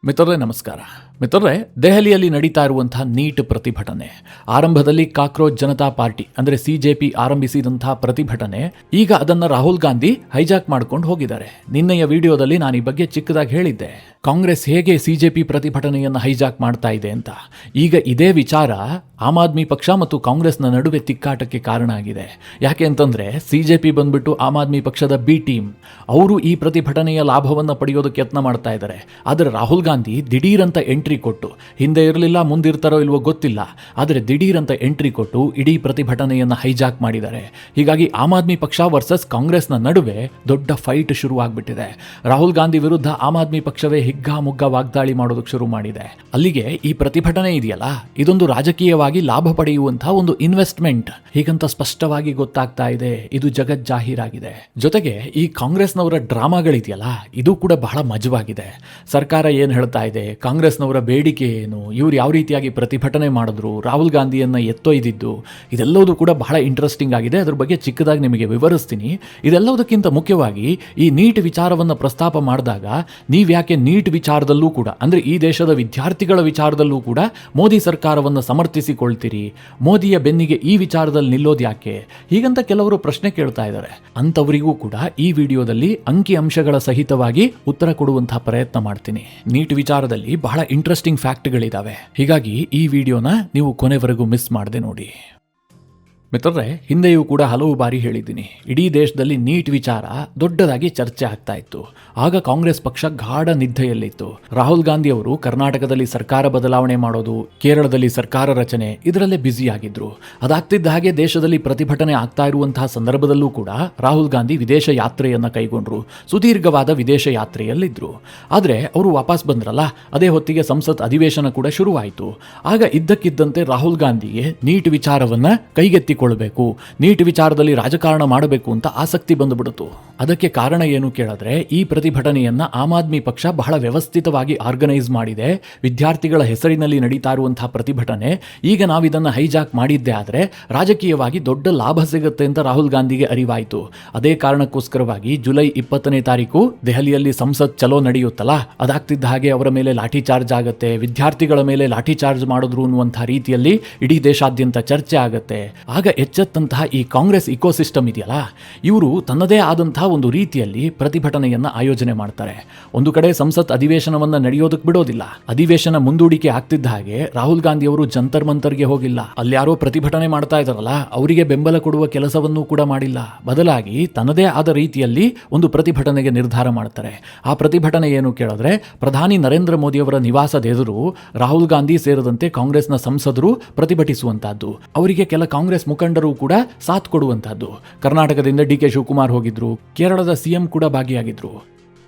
ಮಿತ್ರರೇ ನಮಸ್ಕಾರ. ಮಿತ್ರರೇ, ದೆಹಲಿಯಲ್ಲಿ ನಡೀತಾ ಇರುವಂತಹ ನೀಟ್ ಪ್ರತಿಭಟನೆ, ಆರಂಭದಲ್ಲಿ ಕಾಕ್ರೋಚ್ ಜನತಾ ಪಾರ್ಟಿ ಅಂದರೆ ಸಿಜೆಪಿ ಆರಂಭಿಸಿದಂತಹ ಪ್ರತಿಭಟನೆ, ಈಗ ಅದನ್ನ ರಾಹುಲ್ ಗಾಂಧಿ ಹೈಜಾಕ್ ಮಾಡ್ಕೊಂಡು ಹೋಗಿದ್ದಾರೆ. ನಿನ್ನೆಯ ವಿಡಿಯೋದಲ್ಲಿ ನಾನು ಈ ಬಗ್ಗೆ ಚಿಕ್ಕದಾಗಿ ಹೇಳಿದ್ದೆ, ಕಾಂಗ್ರೆಸ್ ಹೇಗೆ ಸಿಜೆಪಿ ಪ್ರತಿಭಟನೆಯನ್ನು ಹೈಜಾಕ್ ಮಾಡ್ತಾ ಇದೆ ಅಂತ. ಈಗ ಇದೇ ವಿಚಾರ ಆಮ್ ಆದ್ಮಿ ಪಕ್ಷ ಮತ್ತು ಕಾಂಗ್ರೆಸ್ನ ನಡುವೆ ತಿಕ್ಕಾಟಕ್ಕೆ ಕಾರಣ ಆಗಿದೆ. ಯಾಕೆ ಅಂತಂದ್ರೆ ಸಿಜೆಪಿ ಬಂದ್ಬಿಟ್ಟು ಆಮ್ ಆದ್ಮಿ ಪಕ್ಷದ ಬಿ ಟೀಮ್, ಅವರು ಈ ಪ್ರತಿಭಟನೆಯ ಲಾಭವನ್ನು ಪಡೆಯೋದಕ್ಕೆ ಯತ್ನ ಮಾಡ್ತಾ ಇದ್ದಾರೆ. ಆದರೆ ರಾಹುಲ್ ಗಾಂಧಿ ದಿಢೀರಂತ ಎಂಟ್ರಿ ಕೊಟ್ಟು, ಹಿಂದೆ ಇರಲಿಲ್ಲ ಮುಂದಿರ್ತಾರೋ ಇಲ್ವೋ ಗೊತ್ತಿಲ್ಲ, ಆದರೆ ದಿಢೀರಂತ ಎಂಟ್ರಿ ಕೊಟ್ಟು ಇಡೀ ಪ್ರತಿಭಟನೆಯನ್ನು ಹೈಜಾಕ್ ಮಾಡಿದ್ದಾರೆ. ಹೀಗಾಗಿ ಆಮ್ ಆದ್ಮಿ ಪಕ್ಷ ವರ್ಸಸ್ ಕಾಂಗ್ರೆಸ್ನ ನಡುವೆ ದೊಡ್ಡ ಫೈಟ್ ಶುರುವಾಗ್ಬಿಟ್ಟಿದೆ. ರಾಹುಲ್ ಗಾಂಧಿ ವಿರುದ್ಧ ಆಮ್ ಆದ್ಮಿ ಪಕ್ಷವೇ ಹಿಗ್ಗಾಮುಗ್ಗ ವಾಗ್ದಾಳಿ ಮಾಡೋದಕ್ಕೆ ಶುರು ಮಾಡಿದೆ. ಅಲ್ಲಿಗೆ ಈ ಪ್ರತಿಭಟನೆ ಇದೆಯಲ್ಲ, ಇದೊಂದು ರಾಜಕೀಯವಾಗಿ ಲಾಭ ಪಡೆಯುವಂತಹ ಒಂದು ಇನ್ವೆಸ್ಟ್ಮೆಂಟ್ ಹೀಗಂತ ಸ್ಪಷ್ಟವಾಗಿ ಗೊತ್ತಾಗ್ತಾ ಇದೆ. ಇದು ಜಗಜ್ಜಾಹೀರಾಗಿದೆ. ಜೊತೆಗೆ ಈ ಕಾಂಗ್ರೆಸ್ನವರ ಡ್ರಾಮಾಗಳಿದೆಯಲ್ಲ, ಇದು ಕೂಡ ಬಹಳ ಮಜವಾಗಿದೆ. ಸರ್ಕಾರ ಏನು ಹೇಳ್ತಾ ಇದೆ, ಕಾಂಗ್ರೆಸ್ನವರ ಬೇಡಿಕೆ ಏನು, ಇವ್ರು ಯಾವ ರೀತಿಯಾಗಿ ಪ್ರತಿಭಟನೆ ಮಾಡಿದ್ರು, ರಾಹುಲ್ ಗಾಂಧಿಯನ್ನ ಎತ್ತೊಯ್ದಿದ್ದು, ಇದೆಲ್ಲವೂ ಕೂಡ ಬಹಳ ಇಂಟ್ರೆಸ್ಟಿಂಗ್ ಆಗಿದೆ. ಅದ್ರ ಬಗ್ಗೆ ಚಿಕ್ಕದಾಗಿ ನಿಮಗೆ ವಿವರಿಸ್ತೀನಿ. ಇದೆಲ್ಲದಕ್ಕಿಂತ ಮುಖ್ಯವಾಗಿ ಈ ನೀಟ್ ವಿಚಾರವನ್ನು ಪ್ರಸ್ತಾಪ ಮಾಡಿದಾಗ ನೀವ್ಯಾಕೆ ನೀಟ್ ವಿಚಾರದಲ್ಲೂ ಕೂಡ, ಅಂದ್ರೆ ಈ ದೇಶದ ವಿದ್ಯಾರ್ಥಿಗಳ ವಿಚಾರದಲ್ಲೂ ಕೂಡ ಮೋದಿ ಸರ್ಕಾರವನ್ನು ಸಮರ್ಥಿಸಿಕೊಳ್ತೀರಿ, ಮೋದಿಯ ಬೆನ್ನಿಗೆ ಈ ವಿಚಾರದಲ್ಲಿ ನಿಲ್ಲೋದು ಯಾಕೆ, ಹೀಗಂತ ಕೆಲವರು ಪ್ರಶ್ನೆ ಕೇಳ್ತಾ ಇದ್ದಾರೆ. ಅಂಥವರಿಗೂ ಕೂಡ ಈ ವಿಡಿಯೋದಲ್ಲಿ ಅಂಕಿ ಅಂಶಗಳ ಸಹಿತವಾಗಿ ಉತ್ತರ ಕೊಡುವಂತಹ ಪ್ರಯತ್ನ ಮಾಡ್ತೀನಿ. ನೀಟ್ ವಿಚಾರದಲ್ಲಿ ಬಹಳ ಇಂಟ್ರೆಸ್ಟಿಂಗ್ ಫ್ಯಾಕ್ಟ್ಗಳಿದಾವೆ. ಹೀಗಾಗಿ ಈ ವಿಡಿಯೋನ ನೀವು ಕೊನೆವರೆಗೂ ಮಿಸ್ ಮಾಡದೆ ನೋಡಿ. ಮಿತ್ರರೇ, ಹಿಂದೆಯೂ ಕೂಡ ಹಲವು ಬಾರಿ ಹೇಳಿದ್ದೀನಿ, ಇಡೀ ದೇಶದಲ್ಲಿ ನೀಟ್ ವಿಚಾರ ದೊಡ್ಡದಾಗಿ ಚರ್ಚೆ ಆಗ್ತಾ ಇತ್ತು. ಆಗ ಕಾಂಗ್ರೆಸ್ ಪಕ್ಷ ಗಾಢ ನಿದ್ದೆಯಲ್ಲಿತ್ತು. ರಾಹುಲ್ ಗಾಂಧಿ ಅವರು ಕರ್ನಾಟಕದಲ್ಲಿ ಸರ್ಕಾರ ಬದಲಾವಣೆ ಮಾಡೋದು, ಕೇರಳದಲ್ಲಿ ಸರ್ಕಾರ ರಚನೆ, ಇದರಲ್ಲೇ ಬ್ಯುಸಿ ಆಗಿದ್ರು. ಅದಾಗ್ತಿದ್ದ ಹಾಗೆ ದೇಶದಲ್ಲಿ ಪ್ರತಿಭಟನೆ ಆಗ್ತಾ ಇರುವಂತಹ ಸಂದರ್ಭದಲ್ಲೂ ಕೂಡ ರಾಹುಲ್ ಗಾಂಧಿ ವಿದೇಶ ಯಾತ್ರೆಯನ್ನ ಕೈಗೊಂಡ್ರು. ಸುದೀರ್ಘವಾದ ವಿದೇಶ ಯಾತ್ರೆಯಲ್ಲಿದ್ರು. ಆದರೆ ಅವರು ವಾಪಸ್ ಬಂದ್ರಲ್ಲ, ಅದೇ ಹೊತ್ತಿಗೆ ಸಂಸತ್ ಅಧಿವೇಶನ ಕೂಡ ಶುರುವಾಯಿತು. ಆಗ ಇದ್ದಕ್ಕಿದ್ದಂತೆ ರಾಹುಲ್ ಗಾಂಧಿಗೆ ನೀಟ್ ವಿಚಾರವನ್ನ ಕೈಗೆತ್ತಿ ನೀಟ್ ವಿಚಾರದಲ್ಲಿ ರಾಜಕಾರಣ ಮಾಡಬೇಕು ಅಂತ ಆಸಕ್ತಿ ಬಂದುಬಿಡುತ್ತು. ಅದಕ್ಕೆ ಕಾರಣ ಏನು ಕೇಳಿದ್ರೆ, ಈ ಪ್ರತಿಭಟನೆಯನ್ನ ಆಮ್ ಆದ್ಮಿ ಪಕ್ಷ ಬಹಳ ವ್ಯವಸ್ಥಿತವಾಗಿ ಆರ್ಗನೈಸ್ ಮಾಡಿದೆ. ವಿದ್ಯಾರ್ಥಿಗಳ ಹೆಸರಿನಲ್ಲಿ ನಡೀತಾ ಇರುವಂತಹ ಪ್ರತಿಭಟನೆ, ಈಗ ನಾವಿದನ್ನು ಹೈಜಾಕ್ ಮಾಡಿದ್ದೆ ಆದರೆ ರಾಜಕೀಯವಾಗಿ ದೊಡ್ಡ ಲಾಭ ಸಿಗುತ್ತೆ ಅಂತ ರಾಹುಲ್ ಗಾಂಧಿಗೆ ಅರಿವಾಯಿತು. ಅದೇ ಕಾರಣಕ್ಕೋಸ್ಕರವಾಗಿ ಜುಲೈ 20ನೇ ತಾರೀಕು ದೆಹಲಿಯಲ್ಲಿ ಸಂಸತ್ ಚಲೋ ನಡೆಯುತ್ತಲ್ಲ, ಅದಾಗ್ತಿದ್ದ ಹಾಗೆ ಅವರ ಮೇಲೆ ಲಾಠಿ ಚಾರ್ಜ್ ಆಗುತ್ತೆ, ವಿದ್ಯಾರ್ಥಿಗಳ ಮೇಲೆ ಲಾಠಿ ಚಾರ್ಜ್ ಮಾಡಿದ್ರು ಅನ್ನುವಂತಹ ರೀತಿಯಲ್ಲಿ ಇಡೀ ದೇಶಾದ್ಯಂತ ಚರ್ಚೆ ಆಗುತ್ತೆ. ಆಗ ಎಚ್ಚೆತ್ತಂತಹ ಈ ಕಾಂಗ್ರೆಸ್ ಇಕೋಸಿಸ್ಟಮ್ ಇದೆಯಲ್ಲ, ಇವರು ತನ್ನದೇ ಆದಂತಹ ಒಂದು ರೀತಿಯಲ್ಲಿ ಪ್ರತಿಭಟನೆಯನ್ನ ಆಯೋಜನೆ ಮಾಡ್ತಾರೆ. ಒಂದು ಕಡೆ ಸಂಸತ್ ಅಧಿವೇಶನವನ್ನ ನಡೆಯೋದಕ್ಕೆ ಬಿಡೋದಿಲ್ಲ. ಅಧಿವೇಶನ ಮುಂದೂಡಿಕೆ ಆಗ್ತಿದ್ದ ಹಾಗೆ ರಾಹುಲ್ ಗಾಂಧಿ ಅವರು ಜಂತರ್ ಮಂತರ್ಗೆ ಹೋಗಿಲ್ಲ, ಅಲ್ಲಿ ಯಾರೋ ಪ್ರತಿಭಟನೆ ಮಾಡ್ತಾ ಇದಾರಲ್ಲ ಅವರಿಗೆ ಬೆಂಬಲ ಕೊಡುವ ಕೆಲಸವನ್ನೂ ಕೂಡ ಮಾಡಿಲ್ಲ. ಬದಲಾಗಿ ತನ್ನದೇ ಆದ ರೀತಿಯಲ್ಲಿ ಒಂದು ಪ್ರತಿಭಟನೆಗೆ ನಿರ್ಧಾರ ಮಾಡ್ತಾರೆ. ಆ ಪ್ರತಿಭಟನೆ ಏನು ಕೇಳಿದ್ರೆ, ಪ್ರಧಾನಿ ನರೇಂದ್ರ ಮೋದಿ ಅವರ ನಿವಾಸದ ಎದುರು ರಾಹುಲ್ ಗಾಂಧಿ ಸೇರಿದಂತೆ ಕಾಂಗ್ರೆಸ್ನ ಸಂಸದರು ಪ್ರತಿಭಟಿಸುವಂತಹದ್ದು, ಅವರಿಗೆ ಕೆಲ ಕಾಂಗ್ರೆಸ್ ಮುಖಂಡರು ಕೂಡ ಸಾಥ್ ಕೊಡುವಂತಹದ್ದು. ಕರ್ನಾಟಕದಿಂದ ಡಿ.ಕೆ. ಶಿವಕುಮಾರ್ ಹೋಗಿದ್ರು, ಕೇರಳದ ಸಿಎಂ ಕೂಡ ಭಾಗಿಯಾಗಿದ್ರು.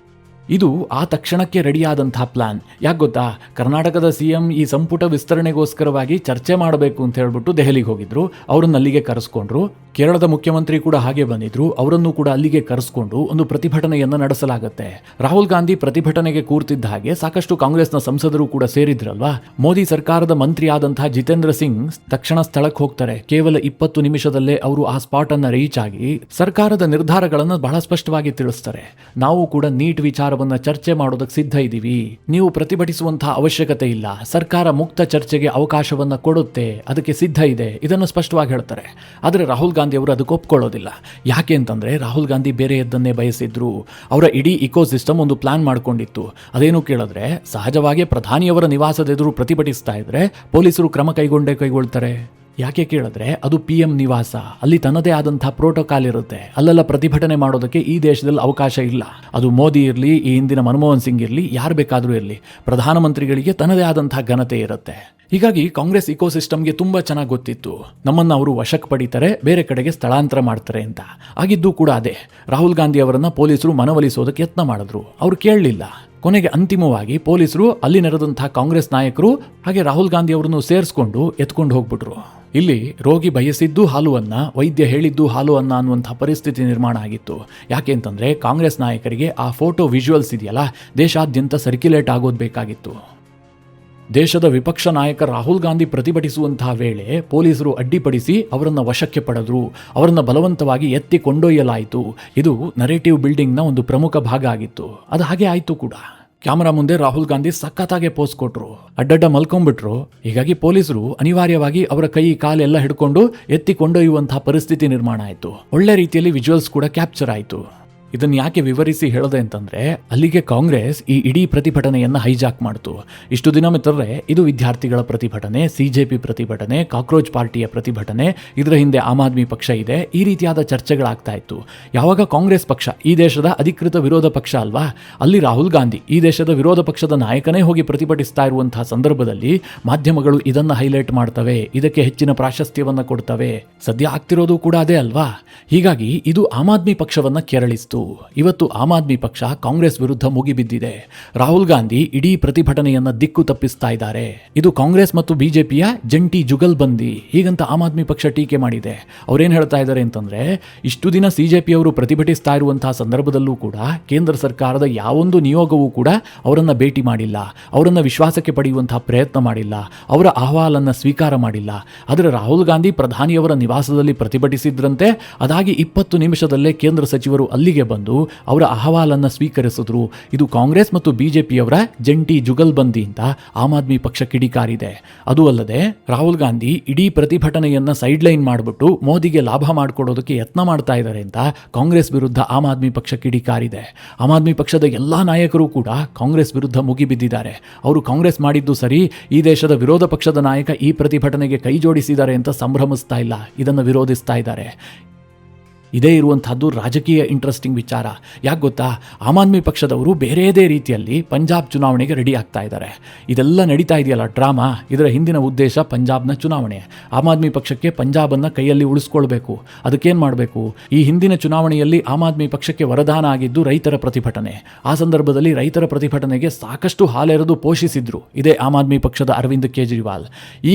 ಇದು ಆ ತಕ್ಷಣಕ್ಕೆ ರೆಡಿಯಾದಂತಹ ಪ್ಲಾನ್. ಯಾಕೆ ಗೊತ್ತಾ, ಕರ್ನಾಟಕದ ಸಿಎಂ ಈ ಸಂಪುಟ ವಿಸ್ತರಣೆಗೋಸ್ಕರವಾಗಿ ಚರ್ಚೆ ಮಾಡಬೇಕು ಅಂತ ಹೇಳ್ಬಿಟ್ಟು ದೆಹಲಿಗೆ ಹೋಗಿದ್ರು, ಅವರನ್ನು ಅಲ್ಲಿಗೆ ಕರೆಸ್ಕೊಂಡ್ರು. ಕೇರಳದ ಮುಖ್ಯಮಂತ್ರಿ ಕೂಡ ಹಾಗೆ ಬಂದಿದ್ರು, ಅವರನ್ನು ಕೂಡ ಅಲ್ಲಿಗೆ ಕರೆಸ್ಕೊಂಡು ಒಂದು ಪ್ರತಿಭಟನೆಯನ್ನು ನಡೆಸಲಾಗುತ್ತೆ. ರಾಹುಲ್ ಗಾಂಧಿ ಪ್ರತಿಭಟನೆಗೆ ಕೂರ್ತಿದ್ದ ಹಾಗೆ ಸಾಕಷ್ಟು ಕಾಂಗ್ರೆಸ್ನ ಸಂಸದರು ಕೂಡ ಸೇರಿದ್ರಲ್ವಾ. ಮೋದಿ ಸರ್ಕಾರದ ಮಂತ್ರಿ ಆದಂತಹ ಜಿತೇಂದ್ರ ಸಿಂಗ್ ತಕ್ಷಣ ಸ್ಥಳಕ್ಕೆ ಹೋಗ್ತಾರೆ. ಕೇವಲ 20 ನಿಮಿಷದಲ್ಲೇ ಅವರು ಆ ಸ್ಪಾಟ್ ಅನ್ನ ರೀಚ್ ಆಗಿ ಸರ್ಕಾರದ ನಿರ್ಧಾರಗಳನ್ನು ಬಹಳ ಸ್ಪಷ್ಟವಾಗಿ ತಿಳಿಸ್ತಾರೆ. ನಾವು ಕೂಡ ನೀಟ್ ವಿಚಾರವನ್ನ ಚರ್ಚೆ ಮಾಡೋದಕ್ಕೆ ಸಿದ್ಧ ಇದ್ದೀವಿ, ನೀವು ಪ್ರತಿಭಟಿಸುವಂತಹ ಅವಶ್ಯಕತೆ ಇಲ್ಲ, ಸರ್ಕಾರ ಮುಕ್ತ ಚರ್ಚೆಗೆ ಅವಕಾಶವನ್ನ ಕೊಡುತ್ತೆ, ಅದಕ್ಕೆ ಸಿದ್ಧ ಇದೆ, ಇದನ್ನು ಸ್ಪಷ್ಟವಾಗಿ ಹೇಳ್ತಾರೆ. ಆದರೆ ರಾಹುಲ್ ಗಾಂಧಿ ಅವರು ಅದಕ್ಕೆ ಒಪ್ಕೊಳ್ಳೋದಿಲ್ಲ. ಯಾಕೆ ಅಂತಂದ್ರೆ, ರಾಹುಲ್ ಗಾಂಧಿ ಬೇರೆಯದ್ದನ್ನೇ ಬಯಸಿದ್ರು. ಅವರ ಇಡೀ ಇಕೋಸಿಸ್ಟಮ್ ಒಂದು ಪ್ಲಾನ್ ಮಾಡ್ಕೊಂಡಿತ್ತು. ಅದೇನು ಕೇಳಿದ್ರೆ, ಸಹಜವಾಗಿ ಪ್ರಧಾನಿಯವರ ನಿವಾಸದ ಎದುರು ಪ್ರತಿಭಟಿಸ್ತಾ ಇದ್ರೆ ಪೊಲೀಸರು ಕ್ರಮ ಕೈಗೊಳ್ತಾರೆ. ಯಾಕೆ ಕೇಳಿದ್ರೆ, ಅದು PM ನಿವಾಸ, ಅಲ್ಲಿ ತನ್ನದೇ ಆದಂತಹ ಪ್ರೋಟೋಕಾಲ್ ಇರುತ್ತೆ. ಅಲ್ಲೆಲ್ಲ ಪ್ರತಿಭಟನೆ ಮಾಡೋದಕ್ಕೆ ಈ ದೇಶದಲ್ಲಿ ಅವಕಾಶ ಇಲ್ಲ. ಅದು ಮೋದಿ ಇರಲಿ, ಈ ಹಿಂದಿನ ಮನಮೋಹನ್ ಸಿಂಗ್ ಇರಲಿ, ಯಾರು ಬೇಕಾದರೂ ಇರಲಿ, ಪ್ರಧಾನಮಂತ್ರಿಗಳಿಗೆ ತನ್ನದೇ ಆದಂತಹ ಘನತೆ ಇರುತ್ತೆ. ಹೀಗಾಗಿ ಕಾಂಗ್ರೆಸ್ ಇಕೋಸಿಸ್ಟಮ್ಗೆ ತುಂಬಾ ಚೆನ್ನಾಗಿ ಗೊತ್ತಿತ್ತು, ನಮ್ಮನ್ನ ಅವರು ವಶಕ್ಕೆ ಪಡಿತಾರೆ, ಬೇರೆ ಕಡೆಗೆ ಸ್ಥಳಾಂತರ ಮಾಡ್ತಾರೆ ಅಂತ. ಆಗಿದ್ದು ಕೂಡ ಅದೇ. ರಾಹುಲ್ ಗಾಂಧಿ ಅವರನ್ನ ಪೊಲೀಸರು ಮನವೊಲಿಸೋದಕ್ಕೆ ಯತ್ನ ಮಾಡಿದ್ರು, ಅವ್ರು ಕೇಳಲಿಲ್ಲ. ಕೊನೆಗೆ ಅಂತಿಮವಾಗಿ ಪೊಲೀಸರು ಅಲ್ಲಿ ನೆರೆದಂತಹ ಕಾಂಗ್ರೆಸ್ ನಾಯಕರು ಹಾಗೆ ರಾಹುಲ್ ಗಾಂಧಿ ಅವರನ್ನು ಸೇರಿಸ್ಕೊಂಡು ಎತ್ಕೊಂಡು ಹೋಗ್ಬಿಟ್ರು. ಇಲ್ಲಿ ರೋಗಿ ಬಯಸಿದ್ದು ಹಾಲು ಅನ್ನ, ವೈದ್ಯ ಹೇಳಿದ್ದು ಹಾಲು ಅನ್ನ ಅನ್ನುವಂಥ ಪರಿಸ್ಥಿತಿ ನಿರ್ಮಾಣ ಆಗಿತ್ತು. ಯಾಕೆ ಅಂತಂದ್ರೆ, ಕಾಂಗ್ರೆಸ್ ನಾಯಕರಿಗೆ ಆ ಫೋಟೋ ವಿಜುವಲ್ಸ್ ಇದೆಯಲ್ಲ, ದೇಶಾದ್ಯಂತ ಸರ್ಕ್ಯುಲೇಟ್ ಆಗೋದು ಬೇಕಾಗಿತ್ತು. ದೇಶದ ವಿಪಕ್ಷ ನಾಯಕ ರಾಹುಲ್ ಗಾಂಧಿ ಪ್ರತಿಭಟಿಸುವಂತಹ ವೇಳೆ ಪೊಲೀಸರು ಅಡ್ಡಿಪಡಿಸಿ ಅವರನ್ನು ವಶಕ್ಕೆ ಪಡೆದ್ರು, ಅವರನ್ನು ಬಲವಂತವಾಗಿ ಎತ್ತಿ ಕೊಂಡೊಯ್ಯಲಾಯಿತು. ಇದು ನರೇಟಿವ್ ಬಿಲ್ಡಿಂಗ್ನ ಒಂದು ಪ್ರಮುಖ ಭಾಗ ಆಗಿತ್ತು. ಅದು ಹಾಗೆ ಆಯಿತು ಕೂಡ. ಕ್ಯಾಮರಾ ಮುಂದೆ ರಾಹುಲ್ ಗಾಂಧಿ ಸಖತ್ತಾಗೆ ಪೋಸ್ ಕೊಟ್ರು, ಅಡ್ಡಡ್ಡ ಮಲ್ಕೊಂಡ್ಬಿಟ್ರು. ಹೀಗಾಗಿ ಪೊಲೀಸರು ಅನಿವಾರ್ಯವಾಗಿ ಅವರ ಕೈ ಕಾಲೆಲ್ಲ ಹಿಡ್ಕೊಂಡು ಎತ್ತಿ ಕೊಂಡೊಯ್ಯುವಂತಹ ಪರಿಸ್ಥಿತಿ ನಿರ್ಮಾಣ ಆಯಿತು. ಒಳ್ಳೆ ರೀತಿಯಲ್ಲಿ ವಿಜುವಲ್ಸ್ ಕೂಡ ಕ್ಯಾಪ್ಚರ್ ಆಯಿತು. ಇದನ್ನು ಯಾಕೆ ವಿವರಿಸಿ ಹೇಳದೆ ಅಂತಂದ್ರೆ, ಅಲ್ಲಿಗೆ ಕಾಂಗ್ರೆಸ್ ಈ ಇಡೀ ಪ್ರತಿಭಟನೆಯನ್ನ ಹೈಜಾಕ್ ಮಾಡ್ತು. ಇಷ್ಟು ದಿನ ಮಿತ್ರರೇ, ಇದು ವಿದ್ಯಾರ್ಥಿಗಳ ಪ್ರತಿಭಟನೆ, ಸಿಜೆಪಿ ಪ್ರತಿಭಟನೆ, ಕಾಕ್ರೋಚ್ ಪಾರ್ಟಿಯ ಪ್ರತಿಭಟನೆ, ಇದರ ಹಿಂದೆ ಆಮ್ ಆದ್ಮಿ ಪಕ್ಷ ಇದೆ, ಈ ರೀತಿಯಾದ ಚರ್ಚೆಗಳಾಗ್ತಾ ಇತ್ತು. ಯಾವಾಗ ಕಾಂಗ್ರೆಸ್ ಪಕ್ಷ ಈ ದೇಶದ ಅಧಿಕೃತ ವಿರೋಧ ಪಕ್ಷ ಅಲ್ವಾ, ಅಲ್ಲಿ ರಾಹುಲ್ ಗಾಂಧಿ ಈ ದೇಶದ ವಿರೋಧ ಪಕ್ಷದ ನಾಯಕನೇ ಹೋಗಿ ಪ್ರತಿಭಟಿಸ್ತಾ ಇರುವಂತಹ ಸಂದರ್ಭದಲ್ಲಿ ಮಾಧ್ಯಮಗಳು ಇದನ್ನ ಹೈಲೈಟ್ ಮಾಡ್ತವೆ, ಇದಕ್ಕೆ ಹೆಚ್ಚಿನ ಪ್ರಾಶಸ್ತ್ಯವನ್ನ ಕೊಡ್ತವೆ. ಸದ್ಯ ಆಗ್ತಿರೋದು ಕೂಡ ಅದೇ ಅಲ್ವಾ. ಹೀಗಾಗಿ ಇದು ಆಮ್ ಆದ್ಮಿ ಪಕ್ಷವನ್ನ ಕೆರಳಿಸ್ತು. ಇವತ್ತು ಆಮ್ ಆದ್ಮಿ ಪಕ್ಷ ಕಾಂಗ್ರೆಸ್ ವಿರುದ್ಧ ಮುಗಿಬಿದ್ದಿದೆ. ರಾಹುಲ್ ಗಾಂಧಿ ಇಡೀ ಪ್ರತಿಭಟನೆಯನ್ನ ದಿಕ್ಕು ತಪ್ಪಿಸ್ತಾ ಇದ್ದಾರೆ. ಇದು ಕಾಂಗ್ರೆಸ್ ಮತ್ತು ಬಿಜೆಪಿಯ ಜಂಟಿ ಜುಗಲ್ಬಂದಿ, ಹೀಗಂತ ಆಮ್ ಆದ್ಮಿ ಪಕ್ಷ ಟೀಕೆ ಮಾಡಿದೆ. ಅವ್ರೇನ್ ಹೇಳ್ತಾ ಇದ್ದಾರೆ ಅಂತಂದ್ರೆ, ಇಷ್ಟು ದಿನ ಸಿಜೆಪಿ ಅವರು ಪ್ರತಿಭಟಿಸ್ತಾ ಇರುವಂತಹ ಸಂದರ್ಭದಲ್ಲೂ ಕೂಡ ಕೇಂದ್ರ ಸರ್ಕಾರದ ಯಾವೊಂದು ನಿಯೋಗವೂ ಕೂಡ ಅವರನ್ನ ಭೇಟಿ ಮಾಡಿಲ್ಲ, ಅವರನ್ನ ವಿಶ್ವಾಸಕ್ಕೆ ಪಡೆಯುವಂತಹ ಪ್ರಯತ್ನ ಮಾಡಿಲ್ಲ, ಅವರ ಅಹವಾಲನ್ನ ಸ್ವೀಕಾರ ಮಾಡಿಲ್ಲ. ಆದರೆ ರಾಹುಲ್ ಗಾಂಧಿ ಪ್ರಧಾನಿಯವರ ನಿವಾಸದಲ್ಲಿ ಪ್ರತಿಭಟಿಸಿದ್ರಂತೆ, ಅದಾಗಿ 20 ನಿಮಿಷದಲ್ಲೇ ಕೇಂದ್ರ ಸಚಿವರು ಅಲ್ಲಿಗೆ ಬಂದು ಅವರ ಅಹವಾಲನ್ನು ಸ್ವೀಕರಿಸಿದ್ರು. ಇದು ಕಾಂಗ್ರೆಸ್ ಮತ್ತು ಬಿಜೆಪಿಯವರ ಜಂಟಿ ಜುಗಲ್ಬಂದಿ ಅಂತ ಆಮ್ ಆದ್ಮಿ ಪಕ್ಷ ಕಿಡಿಕಾರಿದೆ. ಅದು ಅಲ್ಲದೆ ರಾಹುಲ್ ಗಾಂಧಿ ಇಡೀ ಪ್ರತಿಭಟನೆಯನ್ನ ಸೈಡ್ ಲೈನ್ ಮಾಡಿಬಿಟ್ಟು ಮೋದಿಗೆ ಲಾಭ ಮಾಡಿಕೊಡೋದಕ್ಕೆ ಯತ್ನ ಮಾಡ್ತಾ ಇದ್ದಾರೆ ಅಂತ ಕಾಂಗ್ರೆಸ್ ವಿರುದ್ಧ ಆಮ್ ಆದ್ಮಿ ಪಕ್ಷ ಕಿಡಿಕಾರಿದೆ. ಆಮ್ ಆದ್ಮಿ ಪಕ್ಷದ ಎಲ್ಲಾ ನಾಯಕರು ಕೂಡ ಕಾಂಗ್ರೆಸ್ ವಿರುದ್ಧ ಮುಗಿಬಿದ್ದಿದ್ದಾರೆ. ಅವರು ಕಾಂಗ್ರೆಸ್ ಮಾಡಿದ್ದು ಸರಿ, ಈ ದೇಶದ ವಿರೋಧ ಪಕ್ಷದ ನಾಯಕ ಈ ಪ್ರತಿಭಟನೆಗೆ ಕೈ ಜೋಡಿಸಿದ್ದಾರೆ ಅಂತ ಸಂಭ್ರಮಿಸ್ತಾ ಇಲ್ಲ, ಇದನ್ನು ವಿರೋಧಿಸ್ತಾ ಇದ್ದಾರೆ. ಇದೇ ಇರುವಂತಹದ್ದು ರಾಜಕೀಯ ಇಂಟ್ರೆಸ್ಟಿಂಗ್ ವಿಚಾರ. ಯಾಕೆ ಗೊತ್ತಾ, ಆಮ್ ಆದ್ಮಿ ಪಕ್ಷದವರು ಬೇರೆಯದೇ ರೀತಿಯಲ್ಲಿ ಪಂಜಾಬ್ ಚುನಾವಣೆಗೆ ರೆಡಿ ಆಗ್ತಾ ಇದ್ದಾರೆ. ಇದೆಲ್ಲ ನಡೀತಾ ಇದೆಯಲ್ಲ ಡ್ರಾಮಾ, ಇದರ ಹಿಂದಿನ ಉದ್ದೇಶ ಪಂಜಾಬ್ನ ಚುನಾವಣೆ. ಆಮ್ ಆದ್ಮಿ ಪಕ್ಷಕ್ಕೆ ಪಂಜಾಬನ್ನು ಕೈಯಲ್ಲಿ ಉಳಿಸ್ಕೊಳ್ಬೇಕು. ಅದಕ್ಕೇನು ಮಾಡಬೇಕು, ಈ ಹಿಂದಿನ ಚುನಾವಣೆಯಲ್ಲಿ ಆಮ್ ಆದ್ಮಿ ಪಕ್ಷಕ್ಕೆ ವರದಾನ ಆಗಿದ್ದು ರೈತರ ಪ್ರತಿಭಟನೆ. ಆ ಸಂದರ್ಭದಲ್ಲಿ ರೈತರ ಪ್ರತಿಭಟನೆಗೆ ಸಾಕಷ್ಟು ಹಾಲೆರೆದು ಪೋಷಿಸಿದ್ರು ಇದೇ ಆಮ್ ಆದ್ಮಿ ಪಕ್ಷದ ಅರವಿಂದ್ ಕೇಜ್ರಿವಾಲ್.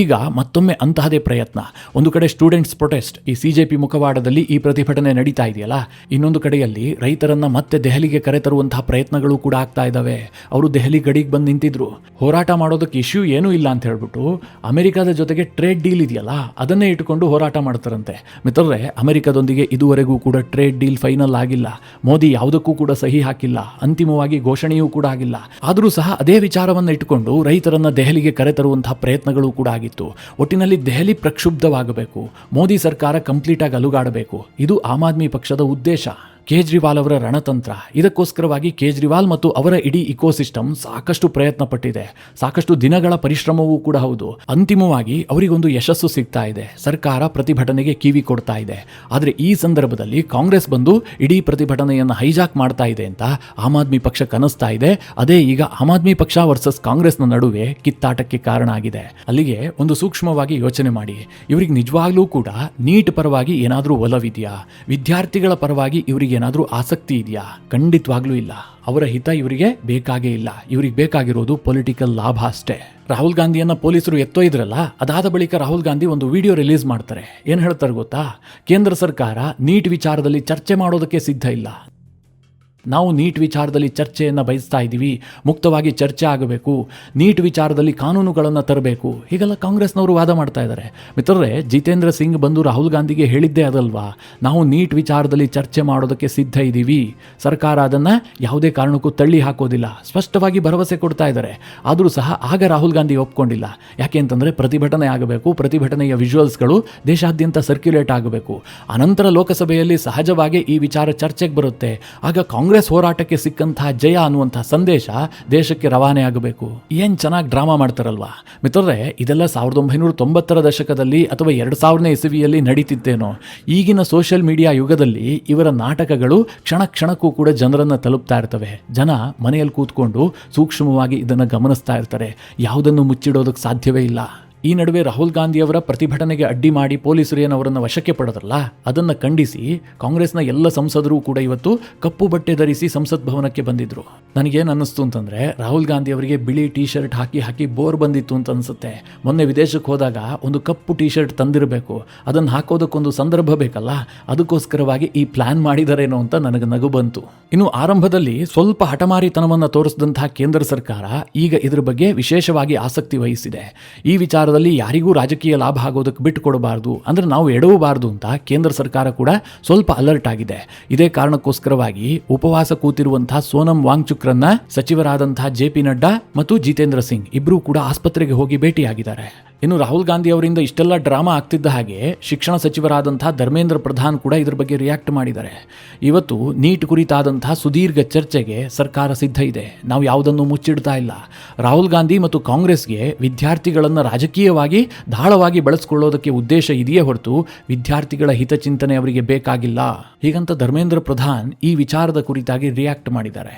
ಈಗ ಮತ್ತೊಮ್ಮೆ ಅಂತಹದೇ ಪ್ರಯತ್ನ. ಒಂದು ಕಡೆ ಸ್ಟೂಡೆಂಟ್ಸ್ ಪ್ರೊಟೆಸ್ಟ್, ಈ ಸಿಜೆಪಿ ಮುಖವಾಡದಲ್ಲಿ ಈ ಪ್ರತಿಭಟನೆ ನಡೀತಾ ಇದೆಯಲ್ಲ, ಇನ್ನೊಂದು ಕಡೆಯಲ್ಲಿ ರೈತರನ್ನ ಮತ್ತೆ ದೆಹಲಿಗೆ ಕರೆತರುವಂತಹ ಪ್ರಯತ್ನಗಳು ಕೂಡ ಆಗ್ತಾ ಇದ್ದಾವೆ. ಅವರು ದೆಹಲಿ ಗಡಿಗೆ ಬಂದು ನಿಂತಿದ್ರು. ಹೋರಾಟ ಮಾಡೋದಕ್ಕೆ ಇಶ್ಯೂ ಏನೂ ಇಲ್ಲ ಅಂತ ಹೇಳ್ಬಿಟ್ಟು ಅಮೆರಿಕದ ಜೊತೆಗೆ ಟ್ರೇಡ್ ಡೀಲ್ ಇದೆಯಲ್ಲ, ಅದನ್ನೇ ಇಟ್ಟುಕೊಂಡು ಹೋರಾಟ ಮಾಡ್ತಾರಂತೆ. ಮಿತ್ರರೇ, ಅಮೆರಿಕದೊಂದಿಗೆ ಇದುವರೆಗೂ ಕೂಡ ಟ್ರೇಡ್ ಡೀಲ್ ಫೈನಲ್ ಆಗಿಲ್ಲ. ಮೋದಿ ಯಾವುದಕ್ಕೂ ಕೂಡ ಸಹಿ ಹಾಕಿಲ್ಲ, ಅಂತಿಮವಾಗಿ ಘೋಷಣೆಯೂ ಕೂಡ ಆಗಿಲ್ಲ. ಆದರೂ ಸಹ ಅದೇ ವಿಚಾರವನ್ನು ಇಟ್ಟುಕೊಂಡು ರೈತರನ್ನ ದೆಹಲಿಗೆ ಕರೆತರುವಂತಹ ಪ್ರಯತ್ನಗಳು ಕೂಡ ಆಗಿತ್ತು. ಒಟ್ಟಿನಲ್ಲಿ ದೆಹಲಿ ಪ್ರಕ್ಷುಬ್ಧವಾಗಬೇಕು, ಮೋದಿ ಸರ್ಕಾರ ಕಂಪ್ಲೀಟ್ ಆಗಿ ಅಲುಗಾಡಬೇಕು. ಇದು ಆಮ್ ಆದ್ಮಿ ಪಕ್ಷದ ಉದ್ದೇಶ. ಕೇಜ್ರಿವಾಲ್ ಅವರ ರಣತಂತ್ರ. ಇದಕ್ಕೋಸ್ಕರವಾಗಿ ಕೇಜ್ರಿವಾಲ್ ಮತ್ತು ಅವರ ಇಡೀ ಇಕೋಸಿಸ್ಟಮ್ ಸಾಕಷ್ಟು ಪ್ರಯತ್ನ ಪಟ್ಟಿದೆ, ಸಾಕಷ್ಟು ದಿನಗಳ ಪರಿಶ್ರಮವೂ ಕೂಡ ಹೌದು. ಅಂತಿಮವಾಗಿ ಅವರಿಗೊಂದು ಯಶಸ್ಸು ಸಿಗ್ತಾ ಇದೆ. ಸರ್ಕಾರ ಪ್ರತಿಭಟನೆಗೆ ಕಿವಿ ಕೊಡ್ತಾ ಇದೆ. ಆದರೆ ಈ ಸಂದರ್ಭದಲ್ಲಿ ಕಾಂಗ್ರೆಸ್ ಬಂದು ಇಡೀ ಪ್ರತಿಭಟನೆಯನ್ನು ಹೈಜಾಕ್ ಮಾಡ್ತಾ ಇದೆ ಅಂತ ಆಮ್ ಆದ್ಮಿ ಪಕ್ಷ ಕನಸ್ತಾ ಇದೆ. ಅದೇ ಈಗ ಆಮ್ ಆದ್ಮಿ ಪಕ್ಷ ವರ್ಸಸ್ ಕಾಂಗ್ರೆಸ್ನ ನಡುವೆ ಕಿತ್ತಾಟಕ್ಕೆ ಕಾರಣ ಆಗಿದೆ. ಅಲ್ಲಿಗೆ ಒಂದು ಸೂಕ್ಷ್ಮವಾಗಿ ಯೋಚನೆ ಮಾಡಿ, ಇವರಿಗೆ ನಿಜವಾಗ್ಲೂ ಕೂಡ ನೀಟ್ ಪರವಾಗಿ ಏನಾದರೂ ಒಲವಿದೆಯಾ? ವಿದ್ಯಾರ್ಥಿಗಳ ಪರವಾಗಿ ಇವರಿಗೆ ಏನಾದರೂ ಆಸಕ್ತಿ ಇದೆಯಾ? ಖಂಡಿತವಾಗ್ಲೂ ಇಲ್ಲ. ಅವರ ಹಿತ ಇವರಿಗೆ ಬೇಕಾಗೇ ಇಲ್ಲ. ಇವರಿಗೆ ಬೇಕಾಗಿರೋದು ಪೊಲಿಟಿಕಲ್ ಲಾಭ ಅಷ್ಟೇ. ರಾಹುಲ್ ಗಾಂಧಿಯನ್ನ ಪೊಲೀಸರು ಎತ್ತೊಯ್ದ್ರಲ್ಲ, ಅದಾದ ಬಳಿಕ ರಾಹುಲ್ ಗಾಂಧಿ ಒಂದು ವಿಡಿಯೋ ರಿಲೀಸ್ ಮಾಡ್ತಾರೆ. ಏನು ಹೇಳ್ತಾರೆ ಗೊತ್ತಾ? ಕೇಂದ್ರ ಸರ್ಕಾರ ನೀಟ್ ವಿಚಾರದಲ್ಲಿ ಚರ್ಚೆ ಮಾಡೋದಕ್ಕೆ ಸಿದ್ಧ ಇಲ್ಲ. ನಾವು ನೀಟ್ ವಿಚಾರದಲ್ಲಿ ಚರ್ಚೆಯನ್ನು ಬಯಸ್ತಾ ಇದ್ದೀವಿ, ಮುಕ್ತವಾಗಿ ಚರ್ಚೆ ಆಗಬೇಕು, ನೀಟ್ ವಿಚಾರದಲ್ಲಿ ಕಾನೂನುಗಳನ್ನು ತರಬೇಕು, ಹೀಗೆಲ್ಲ ಕಾಂಗ್ರೆಸ್ನವರು ವಾದ ಮಾಡ್ತಾ ಇದ್ದಾರೆ. ಮಿತ್ರರೇ, ಜಿತೇಂದ್ರ ಸಿಂಗ್ ಬಂದು ರಾಹುಲ್ ಗಾಂಧಿಗೆ ಹೇಳಿದ್ದೇ ಅದಲ್ವಾ, ನಾವು ನೀಟ್ ವಿಚಾರದಲ್ಲಿ ಚರ್ಚೆ ಮಾಡೋದಕ್ಕೆ ಸಿದ್ಧ ಇದ್ದೀವಿ, ಸರ್ಕಾರ ಅದನ್ನು ಯಾವುದೇ ಕಾರಣಕ್ಕೂ ತಳ್ಳಿ ಹಾಕೋದಿಲ್ಲ, ಸ್ಪಷ್ಟವಾಗಿ ಭರವಸೆ ಕೊಡ್ತಾ ಇದ್ದಾರೆ. ಆದರೂ ಸಹ ಆಗ ರಾಹುಲ್ ಗಾಂಧಿ ಒಪ್ಕೊಂಡಿಲ್ಲ. ಯಾಕೆ ಅಂತಂದರೆ ಪ್ರತಿಭಟನೆ ಆಗಬೇಕು, ಪ್ರತಿಭಟನೆಯ ವಿಜುವಲ್ಸ್ಗಳು ದೇಶಾದ್ಯಂತ ಸರ್ಕ್ಯುಲೇಟ್ ಆಗಬೇಕು. ಅನಂತರ ಲೋಕಸಭೆಯಲ್ಲಿ ಸಹಜವಾಗಿ ಈ ವಿಚಾರ ಚರ್ಚೆಗೆ ಬರುತ್ತೆ. ಆಗ ಕಾಂಗ್ರೆಸ್ ಹೋರಾಟಕ್ಕೆ ಸಿಕ್ಕಂತಹ ಜಯ ಅನ್ನುವಂತಹ ಸಂದೇಶ ದೇಶಕ್ಕೆ ರವಾನೆ ಆಗಬೇಕು. ಏನ್ ಚೆನ್ನಾಗಿ ಡ್ರಾಮಾ ಮಾಡ್ತಾರಲ್ವಾ ಮಿತ್ರರೇ. ಇದೆಲ್ಲ 1990ರ ದಶಕದಲ್ಲಿ ಅಥವಾ 2000ನೇ ಇಸವಿಯಲ್ಲಿ ನಡೀತಿತ್ತೇನೋ. ಈಗಿನ ಸೋಷಿಯಲ್ ಮೀಡಿಯಾ ಯುಗದಲ್ಲಿ ಇವರ ನಾಟಕಗಳು ಕ್ಷಣ ಕ್ಷಣಕ್ಕೂ ಕೂಡ ಜನರನ್ನ ತಲುಪ್ತಾ ಇರ್ತವೆ. ಜನ ಮನೆಯಲ್ಲಿ ಕೂತ್ಕೊಂಡು ಸೂಕ್ಷ್ಮವಾಗಿ ಇದನ್ನು ಗಮನಿಸ್ತಾ ಇರ್ತಾರೆ. ಯಾವುದನ್ನು ಮುಚ್ಚಿಡೋದಕ್ಕೆ ಸಾಧ್ಯವೇ ಇಲ್ಲ. ಈ ನಡುವೆ ರಾಹುಲ್ ಗಾಂಧಿಯವರ ಪ್ರತಿಭಟನೆಗೆ ಅಡ್ಡಿ ಮಾಡಿ ಪೊಲೀಸರು ಅವರನ್ನು ವಶಕ್ಕೆ ಪಡೆದ್ರಲ್ಲ, ಅದನ್ನು ಖಂಡಿಸಿ ಕಾಂಗ್ರೆಸ್ನ ಎಲ್ಲ ಸಂಸದರು ಕೂಡ ಇವತ್ತು ಕಪ್ಪು ಬಟ್ಟೆ ಧರಿಸಿ ಸಂಸತ್ ಭವನಕ್ಕೆ ಬಂದಿದ್ರು. ನನಗೇನು ಅನ್ನಿಸ್ತು ಅಂತಂದರೆ, ರಾಹುಲ್ ಗಾಂಧಿ ಅವರಿಗೆ ಬಿಳಿ ಟೀ ಶರ್ಟ್ ಹಾಕಿ ಬೋರ್ ಬಂದಿತ್ತು ಅಂತ ಅನಿಸುತ್ತೆ. ಮೊನ್ನೆ ವಿದೇಶಕ್ಕೆ ಹೋದಾಗ ಒಂದು ಕಪ್ಪು ಟೀ ಶರ್ಟ್ ತಂದಿರಬೇಕು, ಅದನ್ನು ಹಾಕೋದಕ್ಕೊಂದು ಸಂದರ್ಭ ಬೇಕಲ್ಲ, ಅದಕ್ಕೋಸ್ಕರವಾಗಿ ಈ ಪ್ಲಾನ್ ಮಾಡಿದಾರೇನೋ ಅಂತ ನನಗೆ ನಗು ಬಂತು. ಇನ್ನು ಆರಂಭದಲ್ಲಿ ಸ್ವಲ್ಪ ಹಠಮಾರಿತನವನ್ನು ತೋರಿಸಿದಂತಹ ಕೇಂದ್ರ ಸರ್ಕಾರ ಈಗ ಇದರ ಬಗ್ಗೆ ವಿಶೇಷವಾಗಿ ಆಸಕ್ತಿ ವಹಿಸಿದೆ. ಈ ವಿಚಾರದ ವಿಚಾರದಲ್ಲಿ ಯಾರಿಗೂ ರಾಜಕೀಯ ಲಾಭ ಆಗೋದಕ್ಕೆ ಬಿಟ್ಟುಕೊಡಬಾರ್ದು, ಅಂದರೆ ನಾವು ಎಡವಬಾರ್ದು ಅಂತ ಕೇಂದ್ರ ಸರ್ಕಾರ ಕೂಡ ಸ್ವಲ್ಪ ಅಲರ್ಟ್ ಆಗಿದೆ. ಇದೇ ಕಾರಣಕ್ಕೋಸ್ಕರವಾಗಿ ಉಪವಾಸ ಕೂತಿರುವಂತಹ ಸೋನಂ ವಾಂಗ್ಚುಕ್ರನ್ನ ಸಚಿವರಾದಂತಹ JP ನಡ್ಡಾ ಮತ್ತು ಜಿತೇಂದ್ರ ಸಿಂಗ್ ಇಬ್ಬರೂ ಕೂಡ ಆಸ್ಪತ್ರೆಗೆ ಹೋಗಿ ಭೇಟಿಯಾಗಿದ್ದಾರೆ. ಇನ್ನು ರಾಹುಲ್ ಗಾಂಧಿ ಅವರಿಂದ ಇಷ್ಟೆಲ್ಲ ಡ್ರಾಮಾ ಆಗ್ತಿದ್ದ ಹಾಗೆ ಶಿಕ್ಷಣ ಸಚಿವರಾದಂತಹ ಧರ್ಮೇಂದ್ರ ಪ್ರಧಾನ್ ಕೂಡ ಇದ್ರ ಬಗ್ಗೆ ರಿಯಾಕ್ಟ್ ಮಾಡಿದ್ದಾರೆ. ಇವತ್ತು ನೀಟ್ ಕುರಿತಾದಂತಹ ಸುದೀರ್ಘ ಚರ್ಚೆಗೆ ಸರ್ಕಾರ ಸಿದ್ಧ ಇದೆ. ನಾವು ಯಾವುದನ್ನು ಮುಚ್ಚಿಡ್ತಾ ಇಲ್ಲ. ರಾಹುಲ್ ಗಾಂಧಿ ಮತ್ತು ಕಾಂಗ್ರೆಸ್ಗೆ ವಿದ್ಯಾರ್ಥಿಗಳನ್ನು ರಾಜಕೀಯವಾಗಿ ದಾಳವಾಗಿ ಬಳಸಿಕೊಳ್ಳೋದಕ್ಕೆ ಉದ್ದೇಶ ಇದೆಯೇ ಹೊರತು ವಿದ್ಯಾರ್ಥಿಗಳ ಹಿತಚಿಂತನೆ ಅವರಿಗೆ ಬೇಕಾಗಿಲ್ಲ. ಹೀಗಂತ ಧರ್ಮೇಂದ್ರ ಪ್ರಧಾನ್ ಈ ವಿಚಾರದ ಕುರಿತಾಗಿ ರಿಯಾಕ್ಟ್ ಮಾಡಿದ್ದಾರೆ.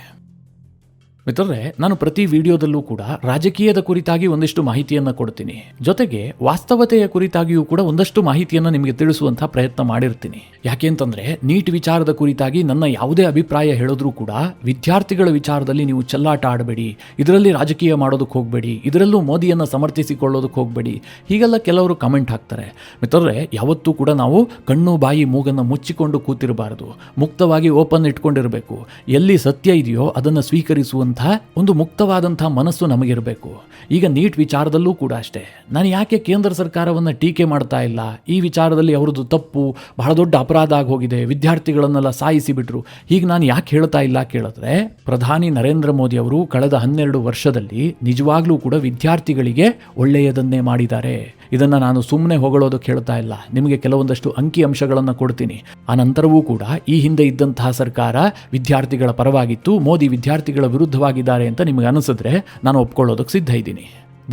ಮಿತ್ರರೇ, ನಾನು ಪ್ರತಿ ವಿಡಿಯೋದಲ್ಲೂ ಕೂಡ ರಾಜಕೀಯದ ಕುರಿತಾಗಿ ಒಂದಿಷ್ಟು ಮಾಹಿತಿಯನ್ನು ಕೊಡ್ತೀನಿ. ಜೊತೆಗೆ ವಾಸ್ತವತೆಯ ಕುರಿತಾಗಿಯೂ ಕೂಡ ಒಂದಷ್ಟು ಮಾಹಿತಿಯನ್ನು ನಿಮಗೆ ತಿಳಿಸುವಂಥ ಪ್ರಯತ್ನ ಮಾಡಿರ್ತೀನಿ. ಯಾಕೆ ಅಂತಂದ್ರೆ ನೀಟ್ ವಿಚಾರದ ಕುರಿತಾಗಿ ನನ್ನ ಯಾವುದೇ ಅಭಿಪ್ರಾಯ ಹೇಳಿದ್ರೂ ಕೂಡ ವಿದ್ಯಾರ್ಥಿಗಳ ವಿಚಾರದಲ್ಲಿ ನೀವು ಚೆಲ್ಲಾಟ ಆಡಬೇಡಿ, ಇದರಲ್ಲಿ ರಾಜಕೀಯ ಮಾಡೋದಕ್ಕೆ ಹೋಗಬೇಡಿ, ಇದರಲ್ಲೂ ಮೋದಿಯನ್ನು ಸಮರ್ಥಿಸಿಕೊಳ್ಳೋದಕ್ಕೆ ಹೋಗಬೇಡಿ, ಹೀಗೆಲ್ಲ ಕೆಲವರು ಕಮೆಂಟ್ ಹಾಕ್ತಾರೆ. ಮಿತ್ರರೇ, ಯಾವತ್ತೂ ಕೂಡ ನಾವು ಕಣ್ಣು ಬಾಯಿ ಮೂಗನ್ನು ಮುಚ್ಚಿಕೊಂಡು ಕೂತಿರಬಾರದು. ಮುಕ್ತವಾಗಿ ಓಪನ್ ಇಟ್ಕೊಂಡಿರಬೇಕು. ಎಲ್ಲಿ ಸತ್ಯ ಇದೆಯೋ ಅದನ್ನು ಸ್ವೀಕರಿಸುವಂಥ ಒಂದು ಮುಕ್ತವಾದಂಥ ಮನಸ್ಸು ನಮಗಿರಬೇಕು. ಈಗ ನೀಟ್ ವಿಚಾರದಲ್ಲೂ ಕೂಡ ಅಷ್ಟೇ. ನಾನು ಯಾಕೆ ಕೇಂದ್ರ ಸರ್ಕಾರವನ್ನು ಟೀಕೆ ಮಾಡ್ತಾ ಇಲ್ಲ, ಈ ವಿಚಾರದಲ್ಲಿ ಅವರದ್ದು ತಪ್ಪು ಬಹಳ ದೊಡ್ಡ ಅಪರಾಧ ಆಗಿ ಹೋಗಿದೆ, ವಿದ್ಯಾರ್ಥಿಗಳನ್ನೆಲ್ಲ ಸಾಯಿಸಿ ಬಿಟ್ರು, ಹೀಗೆ ನಾನು ಯಾಕೆ ಹೇಳ್ತಾ ಇಲ್ಲ ಕೇಳಿದ್ರೆ, ಪ್ರಧಾನಿ ನರೇಂದ್ರ ಮೋದಿ ಅವರು ಕಳೆದ 12 ವರ್ಷದಲ್ಲಿ ನಿಜವಾಗ್ಲೂ ಕೂಡ ವಿದ್ಯಾರ್ಥಿಗಳಿಗೆ ಒಳ್ಳೆಯದನ್ನೇ ಮಾಡಿದ್ದಾರೆ. ಇದನ್ನ ನಾನು ಸುಮ್ಮನೆ ಹೊಗಳೋದಕ್ಕೆ ಹೇಳ್ತಾ ಇಲ್ಲ. ನಿಮಗೆ ಕೆಲವೊಂದಷ್ಟು ಅಂಕಿ ಅಂಶಗಳನ್ನು ಕೊಡ್ತೀನಿ. ಆ ನಂತರವೂ ಕೂಡ ಈ ಹಿಂದೆ ಇದ್ದಂತಹ ಸರ್ಕಾರ ವಿದ್ಯಾರ್ಥಿಗಳ ಪರವಾಗಿತ್ತು, ಮೋದಿ ವಿದ್ಯಾರ್ಥಿಗಳ ವಿರುದ್ಧವಾಗಿದ್ದಾರೆ ಅಂತ ನಿಮಗೆ ಅನಿಸಿದ್ರೆ ನಾನು ಒಪ್ಕೊಳ್ಳೋದಕ್ಕೆ ಸಿದ್ಧ ಇದ್ದೀನಿ.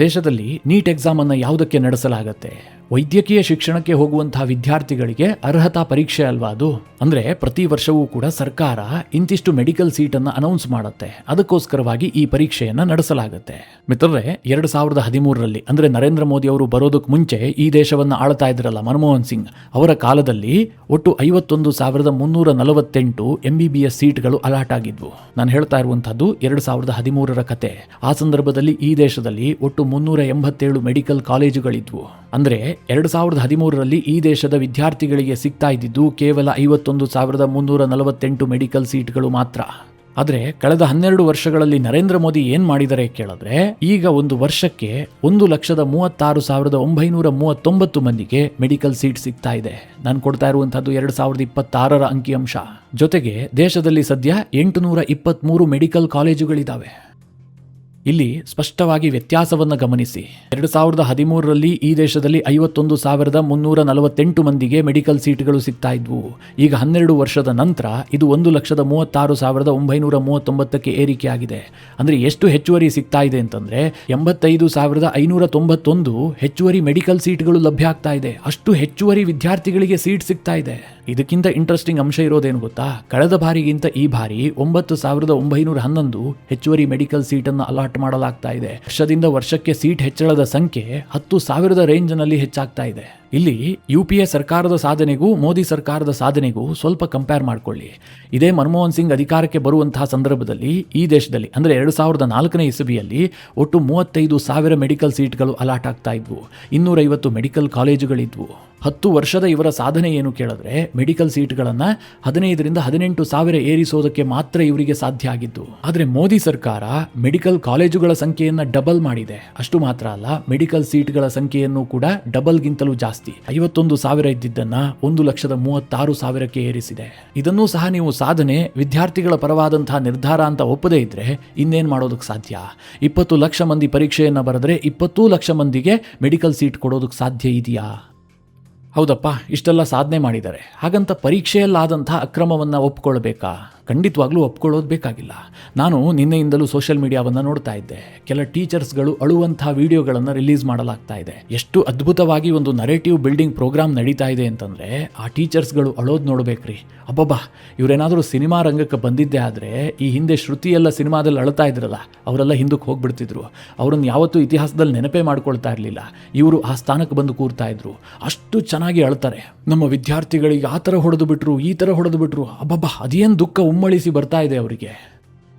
ದೇಶದಲ್ಲಿ ನೀಟ್ ಎಕ್ಸಾಮ್ ಅನ್ನು ಯಾವುದಕ್ಕೆ ನಡೆಸಲಾಗತ್ತೆ? ವೈದ್ಯಕೀಯ ಶಿಕ್ಷಣಕ್ಕೆ ಹೋಗುವಂತಹ ವಿದ್ಯಾರ್ಥಿಗಳಿಗೆ ಅರ್ಹತಾ ಪರೀಕ್ಷೆ ಅಲ್ವಾ ಅದು? ಅಂದ್ರೆ ಪ್ರತಿ ವರ್ಷವೂ ಕೂಡ ಸರ್ಕಾರ ಇಂತಿಷ್ಟು ಮೆಡಿಕಲ್ ಸೀಟನ್ನು ಅನೌನ್ಸ್ ಮಾಡುತ್ತೆ. ಅದಕ್ಕೋಸ್ಕರವಾಗಿ ಈ ಪರೀಕ್ಷೆಯನ್ನು ನಡೆಸಲಾಗುತ್ತೆ. ಮಿತ್ರರೇ, 2013ರಲ್ಲಿ ಅಂದ್ರೆ ನರೇಂದ್ರ ಮೋದಿ ಅವರು ಬರೋದಕ್ಕೆ ಮುಂಚೆ ಈ ದೇಶವನ್ನು ಆಳ್ತಾ ಇದ್ರಲ್ಲ ಮನಮೋಹನ್ ಸಿಂಗ್ ಅವರ ಕಾಲದಲ್ಲಿ ಒಟ್ಟು 51,348 MBBS ಸೀಟ್ಗಳು ಅಲಾಟ್ ಆಗಿದ್ವು. ನಾನು ಹೇಳ್ತಾ ಇರುವಂತಹದ್ದು 2013ರ ಕತೆ. ಆ ಸಂದರ್ಭದಲ್ಲಿ ಈ ದೇಶದಲ್ಲಿ ಒಟ್ಟು 387 ಮೆಡಿಕಲ್ ಕಾಲೇಜುಗಳಿದ್ವು. ಅಂದ್ರೆ 2013ರಲ್ಲಿ ಈ ದೇಶದ ವಿದ್ಯಾರ್ಥಿಗಳಿಗೆ ಸಿಗ್ತಾ ಇದ್ದಿದ್ದು ಕೇವಲ 51,348 ಮೆಡಿಕಲ್ ಸೀಟ್ಗಳು ಮಾತ್ರ. ಆದರೆ ಕಳೆದ 12 ವರ್ಷಗಳಲ್ಲಿ ನರೇಂದ್ರ ಮೋದಿ ಏನ್ ಮಾಡಿದರೆ ಕೇಳಿದ್ರೆ, ಈಗ ಒಂದು ವರ್ಷಕ್ಕೆ 1,36,939 ಮಂದಿಗೆ ಮೆಡಿಕಲ್ ಸೀಟ್ ಸಿಗ್ತಾ ಇದೆ. ನಾನು ಕೊಡ್ತಾ ಇರುವಂತಹದ್ದು 2026ರ ಅಂಕಿಅಂಶ. ಜೊತೆಗೆ ದೇಶದಲ್ಲಿ ಸದ್ಯ 823 ಮೆಡಿಕಲ್ ಕಾಲೇಜುಗಳಿದ್ದಾವೆ. ಇಲ್ಲಿ ಸ್ಪಷ್ಟವಾಗಿ ವ್ಯತ್ಯಾಸವನ್ನು ಗಮನಿಸಿ. 2013ರಲ್ಲಿ ಈ ದೇಶದಲ್ಲಿ 51,348 ಮಂದಿಗೆ ಮೆಡಿಕಲ್ ಸೀಟ್ಗಳು ಸಿಗ್ತಾ ಇದ್ವು. ಈಗ 12 ವರ್ಷದ ನಂತರ ಇದು 1,36,939ಕ್ಕೆ ಏರಿಕೆ ಆಗಿದೆ. ಅಂದ್ರೆ ಎಷ್ಟು ಹೆಚ್ಚುವರಿ ಸಿಗ್ತಾ ಇದೆ ಅಂತಂದ್ರೆ 85,591 ಹೆಚ್ಚುವರಿ ಮೆಡಿಕಲ್ ಸೀಟ್ಗಳು ಲಭ್ಯ ಆಗ್ತಾ ಇದೆ. ಅಷ್ಟು ಹೆಚ್ಚುವರಿ ವಿದ್ಯಾರ್ಥಿಗಳಿಗೆ ಸೀಟ್ ಸಿಗ್ತಾ ಇದೆ. ಇದಕ್ಕಿಂತ ಇಂಟ್ರೆಸ್ಟಿಂಗ್ ಅಂಶ ಇರೋದೇನು ಗೊತ್ತಾ? ಕಳೆದ ಬಾರಿಗಿಂತ ಈ ಬಾರಿ 9,911 ಹೆಚ್ಚುವರಿ ಮೆಡಿಕಲ್ ಸೀಟನ್ನು ಅಲಾಟ್ ಮಾಡಲಾಗ್ತಾ ಇದೆ. ವರ್ಷದಿಂದ ವರ್ಷಕ್ಕೆ ಸೀಟ್ ಹೆಚ್ಚಳದ ಸಂಖ್ಯೆ 10,000 ರೇಂಜ್ನಲ್ಲಿ ಹೆಚ್ಚಾಗ್ತಾ ಇದೆ. ಇಲ್ಲಿ UPA ಸರ್ಕಾರದ ಸಾಧನೆಗೂ ಮೋದಿ ಸರ್ಕಾರದ ಸಾಧನೆಗೂ ಸ್ವಲ್ಪ ಕಂಪೇರ್ ಮಾಡ್ಕೊಳ್ಳಿ. ಇದೇ ಮನಮೋಹನ್ ಸಿಂಗ್ ಅಧಿಕಾರಕ್ಕೆ ಬರುವಂತಹ ಸಂದರ್ಭದಲ್ಲಿ ಈ ದೇಶದಲ್ಲಿ ಅಂದ್ರೆ 2004ನೇ ಇಸವಿಯಲ್ಲಿ ಒಟ್ಟು 35,000 ಮೆಡಿಕಲ್ ಸೀಟ್ಗಳು ಅಲಾಟ್ ಆಗ್ತಾ ಇದ್ವು. 250 ಮೆಡಿಕಲ್ ಕಾಲೇಜುಗಳಿದ್ವು. 10 ವರ್ಷದ ಇವರ ಸಾಧನೆ ಏನು ಕೇಳಿದ್ರೆ, ಮೆಡಿಕಲ್ ಸೀಟ್ಗಳನ್ನು 15,000ರಿಂದ 18,000 ಏರಿಸೋದಕ್ಕೆ ಮಾತ್ರ ಇವರಿಗೆ ಸಾಧ್ಯ ಆಗಿದ್ದು. ಆದರೆ ಮೋದಿ ಸರ್ಕಾರ ಮೆಡಿಕಲ್ ಕಾಲೇಜುಗಳ ಸಂಖ್ಯೆಯನ್ನು ಡಬಲ್ ಮಾಡಿದೆ. ಅಷ್ಟು ಮಾತ್ರ ಅಲ್ಲ, ಮೆಡಿಕಲ್ ಸೀಟ್ಗಳ ಸಂಖ್ಯೆಯನ್ನು ಕೂಡ ಡಬಲ್ಗಿಂತಲೂ ಜಾಸ್ತಿ 51,000 ಇದ್ದಿದ್ದನ್ನ 1,36,000ಕ್ಕೆ ಏರಿಸಿದೆ. ಇದನ್ನೂ ಸಹ ನೀವು ಸಾಧನೆ, ವಿದ್ಯಾರ್ಥಿಗಳ ಪರವಾದಂತಹ ನಿರ್ಧಾರ ಅಂತ ಒಪ್ಪದೇ ಇದ್ರೆ ಇನ್ನೇನ್ ಮಾಡೋದಕ್ಕೆ ಸಾಧ್ಯ? 20 ಲಕ್ಷ ಮಂದಿ ಪರೀಕ್ಷೆಯನ್ನು ಬರೆದ್ರೆ 20 ಲಕ್ಷ ಮಂದಿಗೆ ಮೆಡಿಕಲ್ ಸೀಟ್ ಕೊಡೋದಕ್ಕೆ ಸಾಧ್ಯ ಇದೆಯಾ? ಹೌದಪ್ಪ, ಇಷ್ಟೆಲ್ಲ ಸಾಧನೆ ಮಾಡಿದ್ದಾರೆ, ಹಾಗಂತ ಪರೀಕ್ಷೆಯಲ್ಲಾದಂತಹ ಅಕ್ರಮವನ್ನು ಒಪ್ಕೊಳ್ಬೇಕಾ? ಖಂಡಿತವಾಗ್ಲೂ ಒಪ್ಕೊಳ್ಳೋದು ಬೇಕಾಗಿಲ್ಲ. ನಾನು ನಿನ್ನೆಯಿಂದಲೂ ಸೋಷಿಯಲ್ ಮೀಡಿಯಾವನ್ನು ನೋಡ್ತಾ ಇದ್ದೆ. ಕೆಲ ಟೀಚರ್ಸ್ಗಳು ಅಳುವಂತಹ ವಿಡಿಯೋಗಳನ್ನು ರಿಲೀಸ್ ಮಾಡಲಾಗ್ತಾ ಇದೆ. ಎಷ್ಟು ಅದ್ಭುತವಾಗಿ ಒಂದು ನರೇಟಿವ್ ಬಿಲ್ಡಿಂಗ್ ಪ್ರೋಗ್ರಾಮ್ ನಡೀತಾ ಇದೆ ಅಂತಂದ್ರೆ ಆ ಟೀಚರ್ಸ್ಗಳು ಅಳೋದು ನೋಡ್ಬೇಕ್ರಿ. ಅಬ್ಬಬ್ಬಾ, ಇವರೇನಾದರೂ ಸಿನಿಮಾ ರಂಗಕ್ಕೆ ಬಂದಿದ್ದೆ ಆದರೆ ಈ ಹಿಂದೆ ಶ್ರುತಿ ಎಲ್ಲ ಸಿನಿಮಾದಲ್ಲಿ ಅಳ್ತಾ ಇದ್ರಲ್ಲ, ಅವರೆಲ್ಲ ಹಿಂದಕ್ಕೆ ಹೋಗ್ಬಿಡ್ತಿದ್ರು. ಅವರನ್ನು ಯಾವತ್ತೂ ಇತಿಹಾಸದಲ್ಲಿ ನೆನಪೇ ಮಾಡ್ಕೊಳ್ತಾ ಇರಲಿಲ್ಲ. ಇವರು ಆ ಸ್ಥಾನಕ್ಕೆ ಬಂದು ಕೂರ್ತಾ ಇದ್ರು. ಅಷ್ಟು ಚೆನ್ನಾಗಿ ಅಳ್ತಾರೆ. ನಮ್ಮ ವಿದ್ಯಾರ್ಥಿಗಳಿಗೆ ಆ ಥರ ಹೊಡೆದು ಬಿಟ್ರು, ಈ ಥರ ಹೊಡೆದು ಬಿಟ್ರು, ಅಬ್ಬಬ್ಬಾ, ಅದೇನು ದುಃಖ ಉಮ್ಮಳಿಸಿ ಬರ್ತಾ ಇದೆ ಅವರಿಗೆ.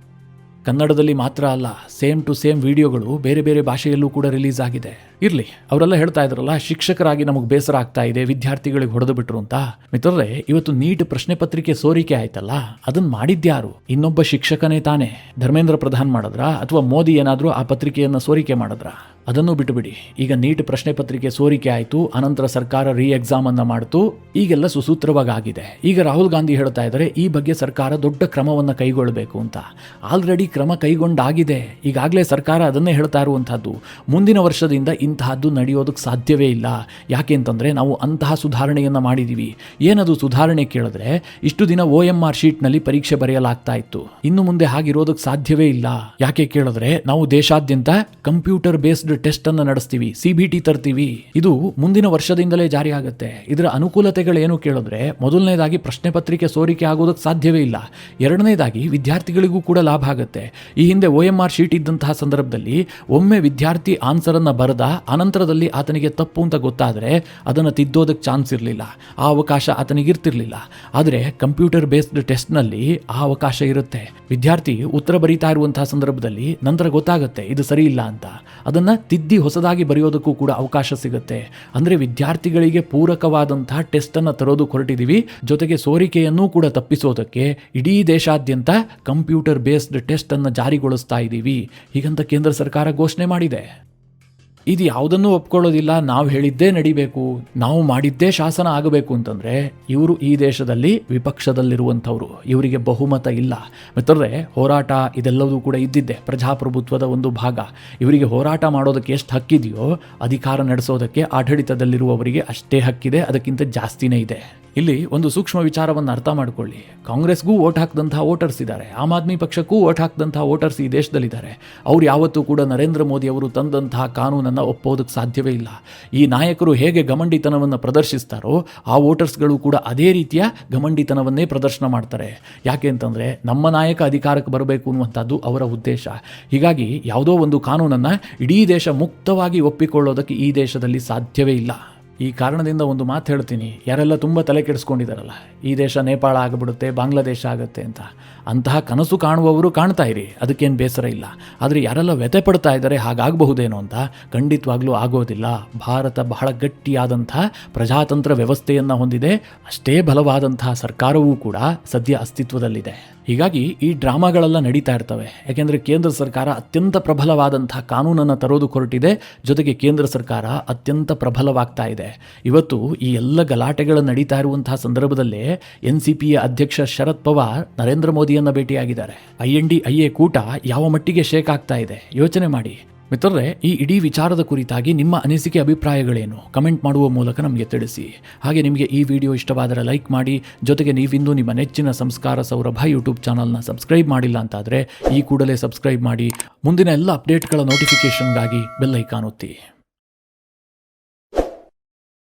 ಕನ್ನಡದಲ್ಲಿ ಮಾತ್ರ ಅಲ್ಲ, ಸೇಮ್ ಟು ಸೇಮ್ ವಿಡಿಯೋಗಳು ಬೇರೆ ಬೇರೆ ಭಾಷೆಯಲ್ಲೂ ಕೂಡ ರಿಲೀಸ್ ಆಗಿದೆ. ಇರಲಿ, ಅವರೆಲ್ಲ ಹೇಳ್ತಾ ಇದ್ರಲ್ಲ, ಶಿಕ್ಷಕರಾಗಿ ನಮಗೆ ಬೇಸರ ಆಗ್ತಾ ಇದೆ, ವಿದ್ಯಾರ್ಥಿಗಳಿಗೆ ಹೊಡೆದು ಬಿಟ್ರು ಅಂತ. ಮಿತ್ರರೇ, ಇವತ್ತು ನೀಟ್ ಪ್ರಶ್ನೆ ಪತ್ರಿಕೆ ಸೋರಿಕೆ ಆಯ್ತಲ್ಲ, ಅದನ್ನ ಮಾಡಿದ್ಯಾರು? ಇನ್ನೊಬ್ಬ ಶಿಕ್ಷಕನೇ ತಾನೇ. ಧರ್ಮೇಂದ್ರ ಪ್ರಧಾನ್ ಮಾಡಿದ್ರ ಅಥವಾ ಮೋದಿ ಏನಾದರೂ ಆ ಪತ್ರಿಕೆಯನ್ನು ಸೋರಿಕೆ ಮಾಡಿದ್ರ? ಅದನ್ನು ಬಿಟ್ಟುಬಿಡಿ. ಈಗ ನೀಟ್ ಪ್ರಶ್ನೆ ಪತ್ರಿಕೆ ಸೋರಿಕೆ ಆಯಿತು, ಅನಂತರ ಸರ್ಕಾರ ರೀ ಎಕ್ಸಾಮ್ ಅನ್ನು ಮಾಡ್ತು, ಈಗೆಲ್ಲ ಸುಸೂತ್ರವಾಗಿ ಆಗಿದೆ. ಈಗ ರಾಹುಲ್ ಗಾಂಧಿ ಹೇಳ್ತಾ ಇದ್ದಾರೆ ಈ ಬಗ್ಗೆ ಸರ್ಕಾರ ದೊಡ್ಡ ಕ್ರಮವನ್ನು ಕೈಗೊಳ್ಳಬೇಕು ಅಂತ. ಆಲ್ರೆಡಿ ಕ್ರಮ ಕೈಗೊಂಡಾಗಿದೆ. ಈಗಾಗಲೇ ಸರ್ಕಾರ ಅದನ್ನೇ ಹೇಳ್ತಾ ಇರುವಂತಹದ್ದು, ಮುಂದಿನ ವರ್ಷದಿಂದ ಇಂತಹದ್ದು ನಡೆಯೋದಕ್ಕೆ ಸಾಧ್ಯವೇ ಇಲ್ಲ. ಯಾಕೆ ಅಂತಂದ್ರೆ ನಾವು ಅಂತಹ ಸುಧಾರಣೆಯನ್ನು ಮಾಡಿದೀವಿ. ಏನದು ಸುಧಾರಣೆ ಕೇಳಿದ್ರೆ, ಇಷ್ಟು ದಿನ OMR ಶೀಟ್ನಲ್ಲಿ ಪರೀಕ್ಷೆ ಬರೆಯಲಾಗ್ತಾ ಇತ್ತು, ಇನ್ನು ಮುಂದೆ ಹಾಗಿರೋದಕ್ಕೆ ಸಾಧ್ಯವೇ ಇಲ್ಲ. ಯಾಕೆ ಕೇಳಿದ್ರೆ ನಾವು ದೇಶಾದ್ಯಂತ ಕಂಪ್ಯೂಟರ್ ಬೇಸ್ಡ್ ಟೆಸ್ಟ್ ಅನ್ನು ನಡೆಸ್ತೀವಿ, CBT ತರ್ತೀವಿ. ಇದು ಮುಂದಿನ ವರ್ಷದಿಂದಲೇ ಜಾರಿ ಆಗುತ್ತೆ. ಇದರ ಅನುಕೂಲತೆಗಳೇನು ಕೇಳಿದ್ರೆ, ಮೊದಲನೇದಾಗಿ ಪ್ರಶ್ನೆ ಪತ್ರಿಕೆ ಸೋರಿಕೆ ಆಗೋದಕ್ಕೆ ಸಾಧ್ಯವೇ ಇಲ್ಲ. ಎರಡನೇದಾಗಿ ವಿದ್ಯಾರ್ಥಿಗಳಿಗೂ ಕೂಡ ಲಾಭ ಆಗುತ್ತೆ. ಈ ಹಿಂದೆ OMR ಶೀಟ್ ಇದ್ದಂತಹ ಸಂದರ್ಭದಲ್ಲಿ ಒಮ್ಮೆ ವಿದ್ಯಾರ್ಥಿ ಆನ್ಸರ್ ಅನ್ನ ಬರೆದ ಅನಂತರದಲ್ಲಿ ಆತನಿಗೆ ತಪ್ಪು ಅಂತ ಗೊತ್ತಾದರೆ ಅದನ್ನು ತಿದ್ದೋದಕ್ಕೆ ಚಾನ್ಸ್ ಇರಲಿಲ್ಲ, ಆ ಅವಕಾಶ ಆತನಿಗೆ ಇರ್ತಿರ್ಲಿಲ್ಲ. ಆದರೆ ಕಂಪ್ಯೂಟರ್ ಬೇಸ್ಡ್ ಟೆಸ್ಟ್ನಲ್ಲಿ ಆ ಅವಕಾಶ ಇರುತ್ತೆ. ವಿದ್ಯಾರ್ಥಿ ಉತ್ತರ ಬರೀತಾ ಇರುವಂತಹ ಸಂದರ್ಭದಲ್ಲಿ ನಂತರ ಗೊತ್ತಾಗುತ್ತೆ ಇದು ಸರಿ ಇಲ್ಲ ಅಂತ, ಅದನ್ನು ತಿದ್ದಿ ಹೊಸದಾಗಿ ಬರೆಯೋದಕ್ಕೂ ಕೂಡ ಅವಕಾಶ ಸಿಗುತ್ತೆ. ಅಂದರೆ ವಿದ್ಯಾರ್ಥಿಗಳಿಗೆ ಪೂರಕವಾದಂತಹ ಟೆಸ್ಟ್ ಅನ್ನು ತರೋದು ಹೊರಟಿದ್ದೀವಿ. ಜೊತೆಗೆ ಸೋರಿಕೆಯನ್ನೂ ಕೂಡ ತಪ್ಪಿಸೋದಕ್ಕೆ ಇಡೀ ದೇಶಾದ್ಯಂತ ಕಂಪ್ಯೂಟರ್ ಬೇಸ್ಡ್ ಟೆಸ್ಟ್ ಅನ್ನು ಜಾರಿಗೊಳಿಸ್ತಾ ಇದ್ದೀವಿ ಹೀಗಂತ ಕೇಂದ್ರ ಸರ್ಕಾರ ಘೋಷಣೆ ಮಾಡಿದೆ. ಇದು ಯಾವುದನ್ನೂ ಒಪ್ಕೊಳ್ಳೋದಿಲ್ಲ. ನಾವು ಹೇಳಿದ್ದೇ ನಡಿಬೇಕು, ನಾವು ಮಾಡಿದ್ದೇ ಶಾಸನ ಆಗಬೇಕು ಅಂತಂದರೆ ಇವರು ಈ ದೇಶದಲ್ಲಿ ವಿಪಕ್ಷದಲ್ಲಿರುವಂಥವ್ರು, ಇವರಿಗೆ ಬಹುಮತ ಇಲ್ಲ. ಮಿತ್ರರೇ, ಹೋರಾಟ ಇದೆಲ್ಲವೂ ಕೂಡ ಇದ್ದಿದ್ದೆ, ಪ್ರಜಾಪ್ರಭುತ್ವದ ಒಂದು ಭಾಗ. ಇವರಿಗೆ ಹೋರಾಟ ಮಾಡೋದಕ್ಕೆ ಎಷ್ಟು ಹಕ್ಕಿದೆಯೋ ಅಧಿಕಾರ ನಡೆಸೋದಕ್ಕೆ ಆಡಳಿತದಲ್ಲಿರುವವರಿಗೆ ಅಷ್ಟೇ ಹಕ್ಕಿದೆ, ಅದಕ್ಕಿಂತ ಜಾಸ್ತಿನೇ ಇದೆ. ಇಲ್ಲಿ ಒಂದು ಸೂಕ್ಷ್ಮ ವಿಚಾರವನ್ನು ಅರ್ಥ ಮಾಡಿಕೊಳ್ಳಿ. ಕಾಂಗ್ರೆಸ್ಗೂ ವೋಟ್ ಹಾಕಿದಂತಹ ವೋಟರ್ಸ್ ಇದ್ದಾರೆ, ಆಮ್ ಆದ್ಮಿ ಪಕ್ಷಕ್ಕೂ ವೋಟ್ ಹಾಕಿದಂತಹ ವೋಟರ್ಸ್ ಈ ದೇಶದಲ್ಲಿದ್ದಾರೆ. ಅವ್ರು ಯಾವತ್ತೂ ಕೂಡ ನರೇಂದ್ರ ಮೋದಿ ಅವರು ತಂದಂತಹ ಕಾನೂನನ್ನು ಒಪ್ಪೋದಕ್ಕೆ ಸಾಧ್ಯವೇ ಇಲ್ಲ. ಈ ನಾಯಕರು ಹೇಗೆ ಗಮಂಡಿತನವನ್ನು ಪ್ರದರ್ಶಿಸ್ತಾರೋ ಆ ವೋಟರ್ಸ್ಗಳು ಕೂಡ ಅದೇ ರೀತಿಯ ಗಮಂಡಿತನವನ್ನೇ ಪ್ರದರ್ಶನ ಮಾಡ್ತಾರೆ. ಯಾಕೆ ಅಂತಂದರೆ ನಮ್ಮ ನಾಯಕ ಅಧಿಕಾರಕ್ಕೆ ಬರಬೇಕು ಅನ್ನುವಂಥದ್ದು ಅವರ ಉದ್ದೇಶ. ಹೀಗಾಗಿ ಯಾವುದೋ ಒಂದು ಕಾನೂನನ್ನು ಇಡೀ ದೇಶ ಮುಕ್ತವಾಗಿ ಒಪ್ಪಿಕೊಳ್ಳೋದಕ್ಕೆ ಈ ದೇಶದಲ್ಲಿ ಸಾಧ್ಯವೇ ಇಲ್ಲ. ಈ ಕಾರಣದಿಂದ ಒಂದು ಮಾತು ಹೇಳ್ತೀನಿ, ಯಾರೆಲ್ಲ ತುಂಬ ತಲೆ ಕೆಡಿಸ್ಕೊಂಡಿದ್ದಾರಲ್ಲ, ಈ ದೇಶ ನೇಪಾಳ ಆಗಿಬಿಡುತ್ತೆ, ಬಾಂಗ್ಲಾದೇಶ ಆಗುತ್ತೆ ಅಂತ, ಅಂತಹ ಕನಸು ಕಾಣುವವರು ಕಾಣ್ತಾ ಇರಿ, ಅದಕ್ಕೇನು ಬೇಸರ ಇಲ್ಲ. ಆದರೆ ಯಾರೆಲ್ಲ ವ್ಯಥೆ ಪಡ್ತಾ ಇದ್ದಾರೆ ಹಾಗಾಗಬಹುದೇನೋ ಅಂತ, ಖಂಡಿತವಾಗ್ಲೂ ಆಗೋದಿಲ್ಲ. ಭಾರತ ಬಹಳ ಗಟ್ಟಿಯಾದಂಥ ಪ್ರಜಾತಂತ್ರ ವ್ಯವಸ್ಥೆಯನ್ನು ಹೊಂದಿದೆ, ಅಷ್ಟೇ ಬಲವಾದಂತಹ ಸರ್ಕಾರವೂ ಕೂಡ ಸದ್ಯ ಅಸ್ತಿತ್ವದಲ್ಲಿದೆ. ಹೀಗಾಗಿ ಈ ಡ್ರಾಮಾಗಳೆಲ್ಲ ನಡೀತಾ ಇರ್ತವೆ. ಯಾಕೆಂದರೆ ಕೇಂದ್ರ ಸರ್ಕಾರ ಅತ್ಯಂತ ಪ್ರಬಲವಾದಂತಹ ಕಾನೂನನ್ನು ತರೋದು ಹೊರಟಿದೆ, ಜೊತೆಗೆ ಕೇಂದ್ರ ಸರ್ಕಾರ ಅತ್ಯಂತ ಪ್ರಬಲವಾಗ್ತಾ ಇದೆ. ಇವತ್ತು ಈ ಎಲ್ಲ ಗಲಾಟೆಗಳು ನಡೀತಾ ಇರುವಂತಹ ಸಂದರ್ಭದಲ್ಲೇ NCPಯ ಅಧ್ಯಕ್ಷ ಶರದ್ ಪವಾರ್ ನರೇಂದ್ರ ಮೋದಿಯನ್ನು ಭೇಟಿಯಾಗಿದ್ದಾರೆ. IND-IA ಕೂಟ ಯಾವ ಮಟ್ಟಿಗೆ ಶೇಕ್ ಆಗ್ತಾ ಇದೆ ಯೋಚನೆ ಮಾಡಿ. ಮಿತ್ರರೇ, ಈ ಇಡೀ ವಿಚಾರದ ಕುರಿತಾಗಿ ನಿಮ್ಮ ಅನಿಸಿಕೆ ಅಭಿಪ್ರಾಯಗಳೇನು ಕಮೆಂಟ್ ಮಾಡುವ ಮೂಲಕ ನಮಗೆ ತಿಳಿಸಿ. ಹಾಗೆ ನಿಮಗೆ ಈ ವಿಡಿಯೋ ಇಷ್ಟವಾದರೆ ಲೈಕ್ ಮಾಡಿ. ಜೊತೆಗೆ ನೀವಿಂದು ನಿಮ್ಮ ನೆಚ್ಚಿನ ಸಂಸ್ಕಾರ ಸೌರಭ ಯೂಟ್ಯೂಬ್ ಚಾನಲ್ನ ಸಬ್ಸ್ಕ್ರೈಬ್ ಮಾಡಿಲ್ಲ ಅಂತಾದರೆ ಈ ಕೂಡಲೇ ಸಬ್ಸ್ಕ್ರೈಬ್ ಮಾಡಿ. ಮುಂದಿನ ಎಲ್ಲ ಅಪ್ಡೇಟ್ಗಳ ನೋಟಿಫಿಕೇಷನ್ಗಾಗಿ ಬೆಲ್ ಐಕಾನ್ ಒತ್ತಿ.